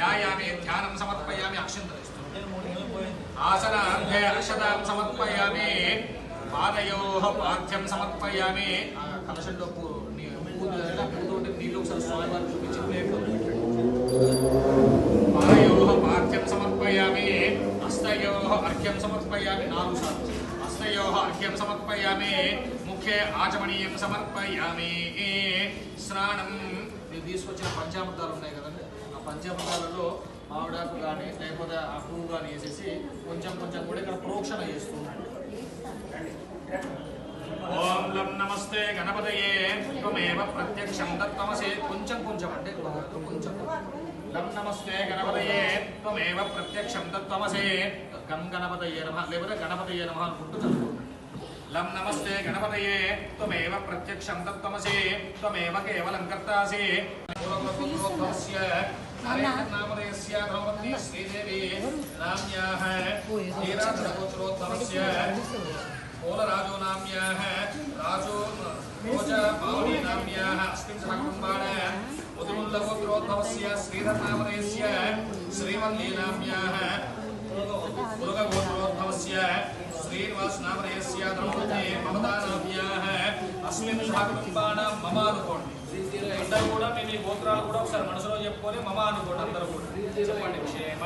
ध्यायामि ध्यानं समर्पयामि अक्षन्तरिस्तु आसनार्थे अक्षतां समर्पयामि पादयोः पाद्यं समर्पयामि कलशंलो पूतोटी नीళ్ళు ఒకసారి స్వామి వారికి చూపించి ప్లేట్లో पादयोः पाद्यं समर्पयामि हस्तयोः अर्घ्यं समर्पयामि 4 सार्లు हस्तयोः अर्घ्यं समर्पयामि मुखे आचमनीयं समर्पयामि स्नानं తీసుకొచ్చిన పంచామృతాలు ఉన్నాయి కదండి ఆ పంచామృతాలలో మామిడాకు కానీ లేకపోతే ఆ పువ్వు కానీ వేసేసి కొంచెం కొంచెం కూడా ఇక్కడ ప్రోక్షణ చేస్తున్నాడు ఓం లం నమస్తే గణపతయే త్వమేవ ప్రత్యక్షం తత్వమసి కొంచెం కొంచెం అంటే కొంచెం లం నమస్తే గణపతయే త్వమేవ ప్రత్యక్షం తత్వమసి గం గణపతయే నమః లేకపోతే గణపతయే నమః అనుకుంటూ చదువుకోండి లం నమస్తే గణపతయే త్వమేవ ప్రత్యక్షం తత్వమసి త్వమేవ కేవలం కర్తాసి పూర్వగోత్రోద్భవస్య నామధేయస్య ధర్మపత్ని శ్రీదేవి నామ్యాః ధీరాధరగోత్రోద్భవస్య कोलराजो नाम्याः राजो रोजा पावनी नाम्याः अस्मिन् सहकुटुम्बानां मुदुमुल्लगोत्रोद्भवस्य श्रीधरनामधेयस्य श्रीवल्ली नाम्याः मुरुगगोत्रोद्भवस्य श्रीनिवासनामधेयस्य धर्मपत्नी ममता नाम्याः अस्मिन् सहकुटुम्बानां मम అనుకోండి అందరూ కూడా మీ గోత్రాలు కూడా ఒకసారి మనసులో చెప్పుకొని మమ అనుకోండి అందరూ కూడా చెప్పండి క్షేమ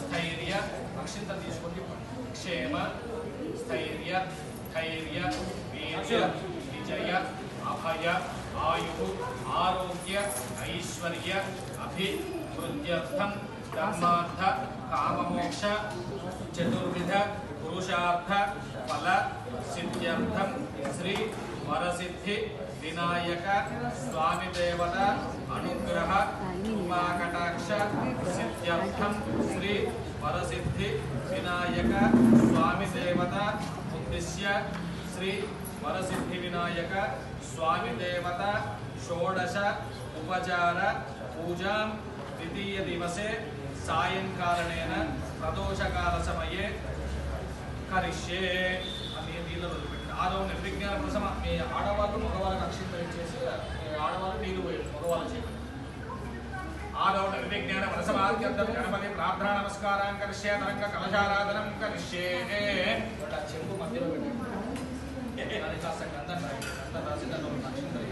స్థైర్య అక్షింత తీసుకొని చెప్పండి క్షేమ स्थैर्य धैर्य वीर्य विजय अभय आयु आरोग्य ऐश्वर्य अभिवृद्ध्यर्थं धर्मार्थ काममोक्ष चतुर्विध पुरुषार्थ फल सिद्ध्यर्थं श्री वरसिद्धि विनायक स्वामी देवता अनुग्रह कृपाकटाक्ष सिद्ध्यर्थं श्री वरसिद्धि विनायक स्वामी देवता उद्देश्य श्री वरसिद्धि विनायक स्वामी देवता षोडश उपचार पूजा द्वितीय दिवसे सायंकालेन प्रदोषकाल समये करिष्ये अभी नीళ్ళు వదిలిపెట్టి ఆరో నిర్విజ్ఞాన ప్రసమ మీ ఆడవాళ్ళు మగవాళ్ళకి అక్షింతలు ఇచ్చేసి ఆడవాళ్ళు నీళ్ళు పోయారు మగవాళ్ళు చేయండి आदौ निर्विघ्नेन मनसमाद्यर्थं गणपति प्रार्थना नमस्कारां करिष्ये तरंग कलशाराधनं करिष्ये बड़ा చెంబు మధ్యలో పెట్టండి దాని కాస్త గంధం రాసి దానిలో అక్షింతలు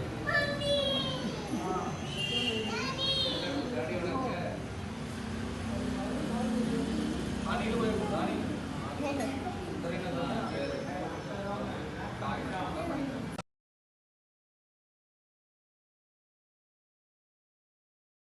ఆ నీళ్ళు పోయి దాని